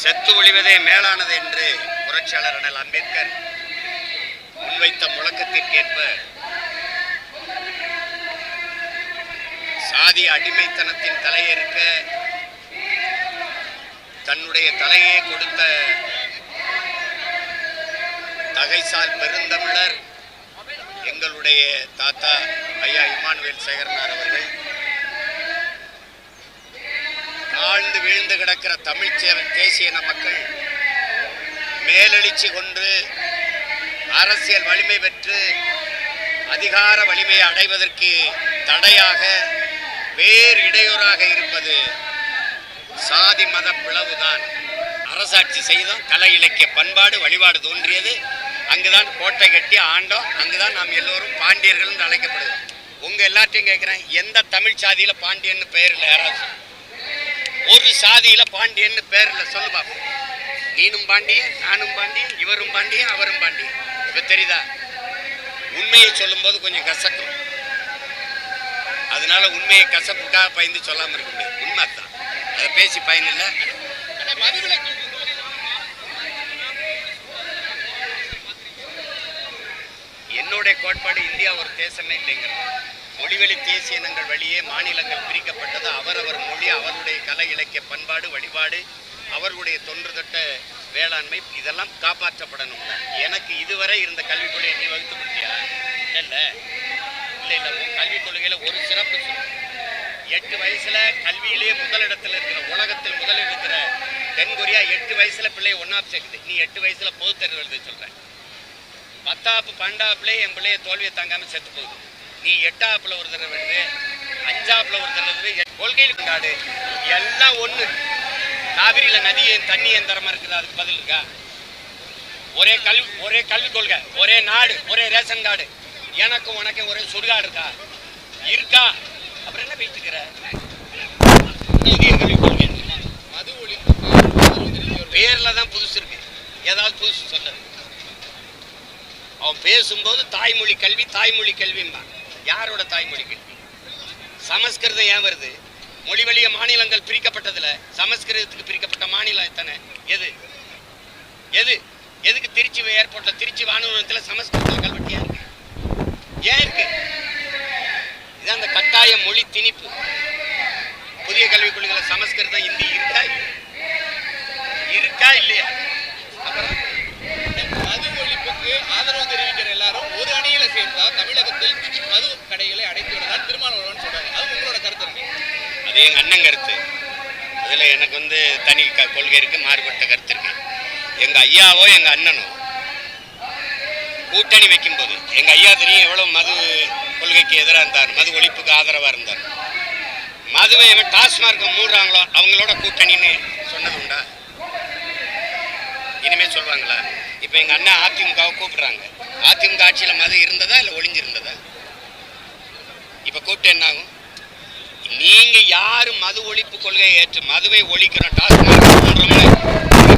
செத்து ஒழிவதே மேலானது என்று புரட்சியாளர் அண்ணல் அம்பேத்கர் முன்வைத்த முழக்கத்திற்கேற்ப சாதி அடிமைத்தனத்தின் தலையேற்க தன்னுடைய தலையே கொடுத்த தகைசால் பெருந்தமிழர் எங்களுடைய தாத்தா ஐயா இமானுவேல் சேகரனார் அவர்கள் ஆழ்ந்து வீழ்ந்து கிடக்கிற தமிழ் தேசிய மக்கள் மேலெழுச்சி கொண்டு அரசியல் வலிமை பெற்று அதிகார வலிமையை அடைவதற்கு தடையாக வேறு இடையூறாக இருப்பது சாதி மத பிளவுதான். அரசாட்சி செய்தோம், கலை இலக்கிய பண்பாடு வழிபாடு தோன்றியது, அங்குதான் கோட்டை கட்டி ஆண்டோம், அங்குதான் நாம் எல்லோரும் பாண்டியர்கள் என்று அழைக்கப்படுது. உங்க எல்லாத்தையும் கேட்கிறேன், எந்த தமிழ் சாதியில பாண்டியன்னு பெயர் இல்லை? யாராவது ஒரு சாதியில பாண்டியன்னு பேர் இல்லை சொல்லு பாப்போம். நீனும் பாண்டியன், நானும் பாண்டியன், இவரும் பாண்டியன், அவரும் பாண்டியன். இப்ப தெரியுதா? உண்மையை சொல்லும் போது கொஞ்சம் கசக்கும், அதனால உண்மையை கசப்புக்காக பயந்து சொல்லாம இருக்க முடியாது. உண்மை தான், அதை பேசி பயன் இல்லை. என்னுடைய கோட்பாடு இந்தியா ஒரு தேசமே இல்லைங்கிறது. மொழிவெளி தேசிய இனங்கள் வழியே மாநிலங்கள் பிரிக்கப்பட்டது. அவரவர் மொழி, அவருடைய கலை இலக்கிய பண்பாடு வழிபாடு, அவர்களுடைய தொன்று தொட்ட வேளாண்மை, இதெல்லாம் காப்பாற்றப்படணும். எனக்கு இதுவரை இருந்த கல்விக் கொள்கையை நீ வகுத்து கொடுத்தியா? இல்லை உன் கல்விக் கொள்கையில ஒரு சிறப்பு சொல்லு. 8 வயசுல கல்வியிலேயே முதலிடத்தில் இருக்கிற, உலகத்தில் முதலில் இருக்கிற தென்கொரியா 8 வயசுல பிள்ளைய ஒன்னாப் சேர்க்குது. நீ 8 வயசுல பொது தேர்வு எழுத சொல்ற. 10ஆப்பு 12ஆப்புல என் பிள்ளைய தோல்வியை தாங்காம செத்து போகுது. நீ 8ஆப்புல ஒரு தடவை வருது, 5ஆப்புல ஒரு தடவை. கொள்கையில் கொண்டாடு, எல்லாம் ஒண்ணு. காவிரியில நதியை தண்ணி என் தரமா இருக்குது, அதுக்கு பதில் இருக்கா? ஒரே கல்வி கொள்கை, ஒரே நாடு, ஒரே ரேஷன் கார்டு. எனக்கும் உனக்கும் ஒரே சுடுகாடு இருக்கா? அப்புறம் என்ன பேசிக்கிற? கல்விக் கொள்கை மது ஒழிப்பு பேர்ல தான் புதுசு இருக்கு. ஏதாவது புதுசு சொல்ல. அவன் பேசும்போது தாய்மொழி கல்விம்பா. யாரோட தாய்மொழி கல்வி? சமஸ்கிருதம் ஏன் வருது? மொழி வழிய மாநிலங்கள் பிரிக்கப்பட்டதுல சமஸ்கிருதத்துக்கு பிரிக்கப்பட்ட மாநிலம் எத்தனை? எதுக்கு திருச்சி ஏர்போர்ட்ல, திருச்சி வானூர்தியில சமஸ்கிருத கல்வெட்டு ஏன் இருக்கு? இதான் அந்த கட்டாய மொழி திணிப்பு. புதிய கல்விக் கொள்கையில சமஸ்கிருதம், இந்தி இருக்கா இல்லையா? அப்புறம் மது ஒழிப்புக்கு ஆதரவு தெரிவிக்கிற எல்லாரும் ஒரு அணியில சேர்ந்தா தமிழகத்தில் மது கடைகளை அடைத்து விடுறதா திருமாவளவன் சொல்றாங்க. அது உங்களோட கருத்து இருக்கு? அது எங்க அண்ணன் கருத்து. அதுல எனக்கு தனி கொள்கை இருக்கு, மாறுபட்ட கருத்து இருக்கு. எங்க ஐயாவோ எங்க அண்ணனோ கூட்டணி வைக்கும் போது எங்க ஐயா தெரியும் எவ்வளவு மது கொள்கைக்கு எதிராக இருந்தார், மது ஒழிப்புக்கு ஆதரவா இருந்தார். மதுவை டாஸ்மார்க் மூடுறாங்களோ அவங்களோட கூட்டணின்னு சொன்னது உண்டா? இனிமே சொல்லுவாங்களா? இப்ப எங்க அண்ணா அதிமுகவை கூப்பிடுறாங்க. அதிமுக ஆட்சியில மது இருந்ததா இல்ல ஒளிஞ்சிருந்ததா? இப்ப கூப்பிட்டு என்ன ஆகும்? நீங்க யாரு மது ஒழிப்பு கொள்கையை ஏற்று மதுவை ஒழிக்கிறோம், டாஸ்மார்க் மூடுறோம்னு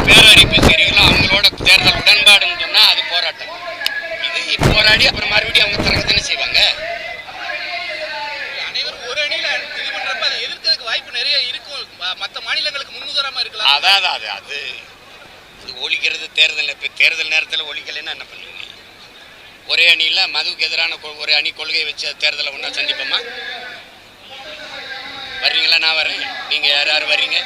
பேரறிவிப்பு செய்றீங்களோ அவங்களோட தேர்தல் உடன்பாடுன்னு சொன்னா அது போராட்டம். இது போராடி அப்புறம் மறுபடியும் அவங்க தரகத்தானே செய்வாங்க. அனைவரும் ஒரு அணியில இது பண்றப்ப அதை எதிர்க்கிறதுக்கு வாய்ப்பு நிறைய இருக்கும். மற்ற மாநிலங்களுக்கு முன்னுதாரணமா இருக்கலாம். அதாவது அது ஒழிக்கிறது தேர்தல் நேரத்தில் ஒழிக்கலைன்னா என்ன பண்ணுவீங்க? ஒரே அணியில மதுவுக்கு எதிரான ஒரு அணி கொள்கையை வச்சு தேர்தலை ஒன்றா சந்திப்போமா? வர்றீங்களா? நான் வரேன். நீங்க யார் வர்றீங்க?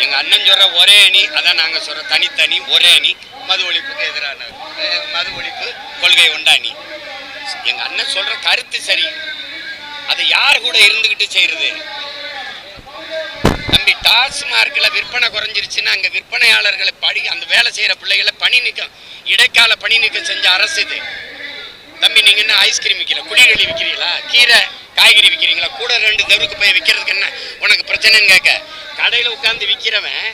எங்க அண்ணன் சொல்ற ஒரே அணி, அதான் நாங்க சொல்ற தனித்தனி ஒரே அணி மது ஒழிப்புக்கு எதிரான மது ஒழிப்பு கொள்கை உண்டா அணி. எங்க அண்ணன் சொல்ற கருத்து சரி, அதை யார் கூட இருந்துகிட்டு செய்யறது? தம்பி, டாஸ்மார்க்ல விற்பனை குறைஞ்சிருச்சுன்னா அங்க விற்பனையாளர்களை அந்த வேலை செய்யற பிள்ளைகளை பணி நீக்கம், இடைக்கால பணி நீக்கம் செஞ்ச அரசு இது. தம்பி, நீங்க என்ன ஐஸ்கிரீம் விற்கல, குடிநீர் விற்கிறீங்களா, கீரை காய்கறி விற்கிறீங்களா? கூட 2 தெருவுக்கு போய் விற்கிறதுக்கு என்ன உனக்கு பிரச்சனைன்னு கேட்க, கடையில உட்கார்ந்து விற்கிறவன்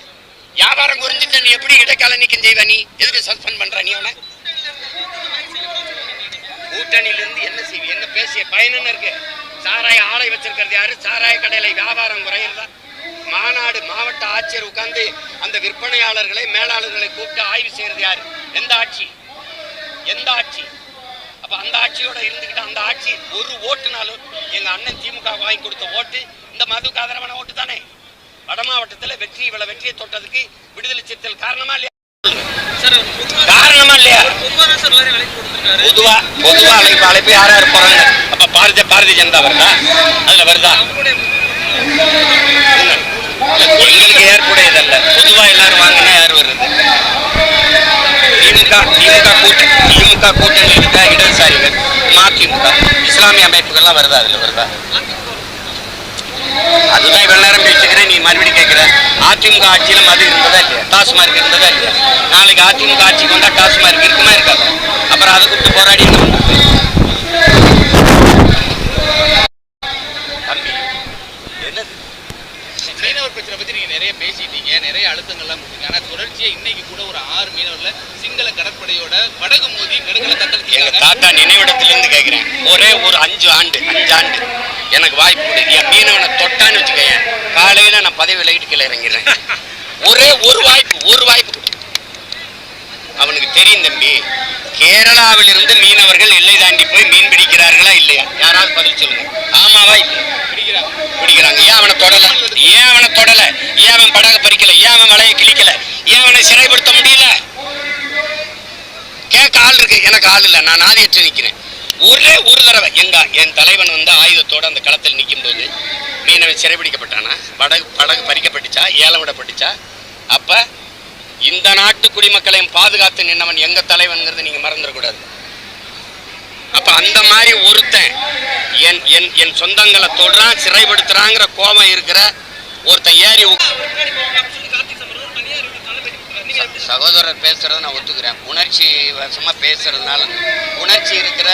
வியாபாரம் குறைஞ்சிட்டு நீ எப்படி இடைக்கால நீக்கம் செய்வ? நீ எதுக்கு சஸ்பெண்ட் பண்ற? நீ அவனை கூட்டணியில இருந்து என்ன செய்வ? என்ன பேசிய பயன் இருக்கு? சாராய ஆலை வச்சிருக்கிறது யாரு? சாராய கடையில வியாபாரம் குறையிறதா? மாநாடு மாவட்ட ஆட்சியர் உட்கார்ந்து அந்த விற்பனையாளர்களை மேலாளர்களை கூப்பிட்டு ஆய்வு செய்யறது யாரு? எந்த ஆட்சி? அப்ப அந்த ஆட்சியோட இருந்துகிட்டு அந்த ஆட்சி ஒரு ஓட்டுனாலும் எங்க அண்ணன் திமுக வாங்கி கொடுத்த ஓட்டு இந்த மதுக்கு ஆதரவான ஓட்டு தானே. வட மாவட்டத்துல வெற்றி இவ்வளவு வெற்றியை தொட்டதுக்கு விடுதலை சிறுத்தைகள் காரணமா இல்லையா? காரணமா இல்லையா? பொதுவா அழைப்பு யார் யார் போறாங்க? அப்ப பாரதிய ஜனதா வருதா? அதுல வருதா? எங்களுக்கு ஏற்புடையதல்ல. பொதுவா எல்லாரும் வாங்கினா யார் வருது? திமுக கூட்டணி இருக்க இடதுசாரிகள், மதிமுக, இஸ்லாமிய அமைப்புகள்லாம் வருதா? அதுல வருதா? அதுதான் இவ்வளவு நேரம் பேசுகிறேன். நீ மறுபடியும் கேட்கிற அதிமுக ஆட்சியில மது இருந்ததா இல்லையா? டாஸ்மார்க் இருந்ததா இல்லையா? நாளைக்கு அதிமுக ஆட்சிக்கு வந்தா டாஸ்மார்க் இருக்குமா இருக்காது? அப்புறம் அதை கூப்பிட்டு போராடி தம்பி என்னது மீனவர் பிரச்சனை பத்தி நீங்க நிறைய பேசிட்டீங்க, நிறைய அழுத்தங்கள்லாம் கொடுத்தீங்க. ஆனா தொடர்ச்சியா இன்னைக்கு கூட ஒரு 6 மீனவர்ல சிங்கள கடற்படையோட படகு மோதி நடுக்கல தத்தல். எங்க தாத்தா நினைவிடத்திலிருந்து கேட்கிறேன். ஒரே ஒரு 5 ஆண்டு எனக்கு வாய்ப்பு கொடு. என் மீனவனை தொட்டான்னு வச்சுக்கேன், காலையில நான் பதவி விலகிட்டு கீழே இறங்கிடுறேன். ஒரே ஒரு வாய்ப்பு கொடு. அவனுக்கு தெரியும் தம்பி, கேரளாவிலிருந்து மீனவர்கள் எல்லை தாண்டி போய் மீன் பிடிக்கிறார்களா இல்லையா? யாராவது பதில் சொல்லுங்க. ஆமாவா இல்லையா? பிடிக்கிறாங்க. ஏன் அவனை தொடல? ஏன் அவன் படகு பறிக்கல? ஏன் அவன் வலையை கிழிக்கல? ஏன் அவனை சிறைப்படுத்த முடியல? கேட்க ஆள் இருக்கு, எனக்கு ஆள் இல்லை. நான் நாதியற்று நிற்கிறேன். ஒரே ஒரு தடவை என் தலைவன் வந்து ஆயுதத்தோட அந்த களத்தில் நிற்கும் போது மீனவன் சிறைபிடிக்கப்பட்டானா? படகு பறிக்கப்பட்டுச்சா? ஏலம் விடப்பட்டுச்சா? அப்ப இந்த நாட்டு குடிமக்களையும் பாதுகாத்து நின்னவன் எங்க தலைவன்கிறது நீங்க மறந்துடக்கூடாது. அப்ப அந்த மாதிரி ஒருத்தன் என் சொந்தங்களை தொடுறான், சிறைப்படுத்துறாங்கிற கோபம் இருக்கிற ஒருத்தன் ஏறி சகோதரர் பேசுறத நான் ஒத்துக்கிறேன். உணர்ச்சி வசமா பேசுறதுனால உணர்ச்சி இருக்கிற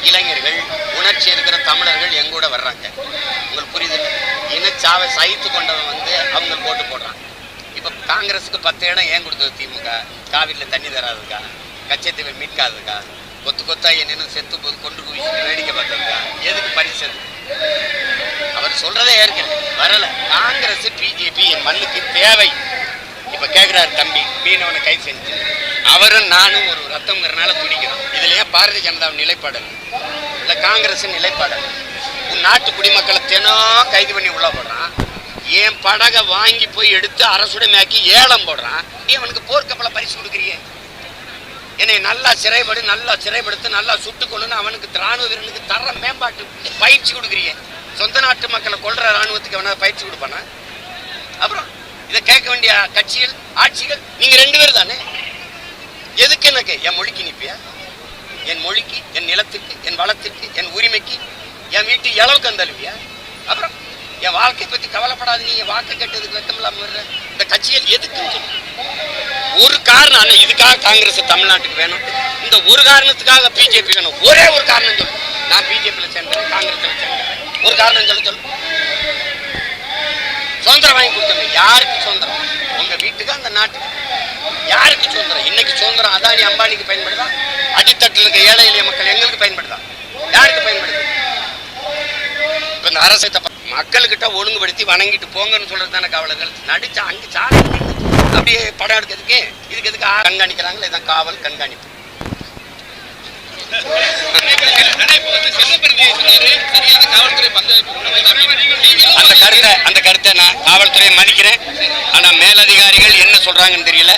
இளைஞர்கள், உணர்ச்சி இருக்கிற தமிழர்கள் எங்கூட வர்றாங்க. உங்களுக்கு புரியுது? இனச்சாவை சகித்து கொண்டவன் வந்து அவங்க போட்டு போடுறான். இப்ப காங்கிரஸுக்கு 10 இடம் ஏன் கொடுத்தது திமுக? காவிரியில் தண்ணி தராதுக்கா? கச்சத்தீவை மீட்காதுக்கா? கொத்தா என்னன்னு செத்து போது கொண்டு குவிச்சுட்டு வேடிக்கை பார்த்ததுக்கா? எதுக்கு பரிசு? அவர் சொல்றதே ஏற்கனவே வரல. காங்கிரஸ் பிஜேபி என் மண்ணுக்கு தேவை. இப்ப கேட்கிறாரு தம்பி, மீனவனை கை செஞ்சு அவரும் நானும் ஒரு ரத்தம்ங்கிறனால துடிக்கிறோம். இதுல ஏன் பாரதிய ஜனதா நிலைப்பாடு இல்ல காங்கிரஸ் நிலைப்பாடு? உன் நாட்டு குடிமக்களை தினம் கைது பண்ணி உள்ள போடுறான். என் படகை வாங்கி போய் எடுத்து அரசுடைமையாக்கி ஏலம் போடுறான். நீ அவனுக்கு போர்க்கப்பலை பரிசு கொடுக்குறிய? என்னை நல்லா சிறைப்படுத்து, நல்லா சுட்டுக்கொள்ளுன்னு அவனுக்கு ராணுவ வீரனுக்கு தர மேம்பாட்டு பயிற்சி கொடுக்குறிய? சொந்த நாட்டு மக்களை கொள்ற ராணுவத்துக்கு அவனா பயிற்சி கொடுப்பானா? அப்புறம் இதை கேட்க வேண்டிய கட்சிகள், ஆட்சிகள் நீங்க 2 பேர் தானே. எதுக்கு எனக்கு? என் மொழிக்கு நிற்பியா? என் மொழிக்கு, என் நிலத்துக்கு, என் வளத்திற்கு, என் உரிமைக்கு, என் வீட்டு இளவுக்கு அந்தழுவியா? அப்புறம் என் வாழ்க்கையை பத்தி கவலைப்படாது. நீ என் வாக்கு கேட்டதுக்கு வெக்கம் இல்லாம வர்ற இந்த கட்சிகள் எதுக்குன்னு சொல்லு. ஒரு காரணம் இதுக்காக காங்கிரஸ் தமிழ்நாட்டுக்கு வேணும், இந்த ஒரு காரணத்துக்காக பிஜேபி வேணும். ஒரே ஒரு காரணம் சொல்லு. நான் பிஜேபியில் சேர்ந்தேன், காங்கிரஸ்ல சேர்ந்தேன். ஒரு காரணம் சொல்லு. சுதந்திரம் வாங்கி கொடுத்தவங்க யாருக்கு சுதந்திரம்? உங்க வீட்டுக்கு, அந்த நாட்டுக்கு. யாருக்கு சுதந்திரம்? இன்னைக்கு சுதந்திரம் அதானி அம்பானிக்கு பயன்படுதா? அடித்தட்டில் இருக்க ஏழை எளிய மக்கள் எங்களுக்கு பயன்படுதா? யாருக்கு பயன்படுது? இப்ப இந்த அரசை மக்கள்கிட்ட ஒழுங்குபடுத்தி வணங்கிட்டு போங்கன்னு சொல்றது தானே காவலர்கள். நடிச்சா அங்கு சாலை அப்படியே படம் எடுக்கிறதுக்கு இதுக்கு எதுக்கு கண்காணிக்கிறாங்களே? இதான் காவல் கண்காணிப்பு. அந்த கருத்தை நான் காவல்துறையை மதிக்கிறேன். ஆனா மேலதிகாரிகள் என்ன சொல்றாங்கன்னு தெரியல.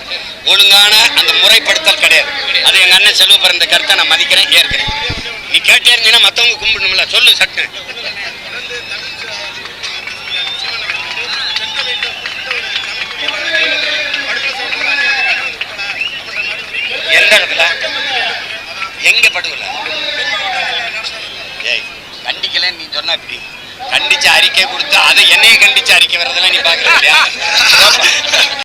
ஒழுங்கான அந்த முறைப்படுத்தல் கிடையாது. அது எங்க அண்ணன் செல்வப்பர் இந்த கருத்தை நான் மதிக்கிறேன், ஏற்கிறேன். நீ கேட்டே இருந்தீங்கன்னா மத்தவங்க கும்பிடணும்ல. சொல்லு சட்டு. எந்த இடத்துல எங்க படுகொலை? ஏய், கண்டிக்கலன்னு நீ சொன்னா இப்படி கண்டிச்சு அறிக்கை கொடுத்து அதை என்னைய கண்டிச்சு அறிக்கை வர்றதெல்லாம் நீ பாக்குற இல்லையா?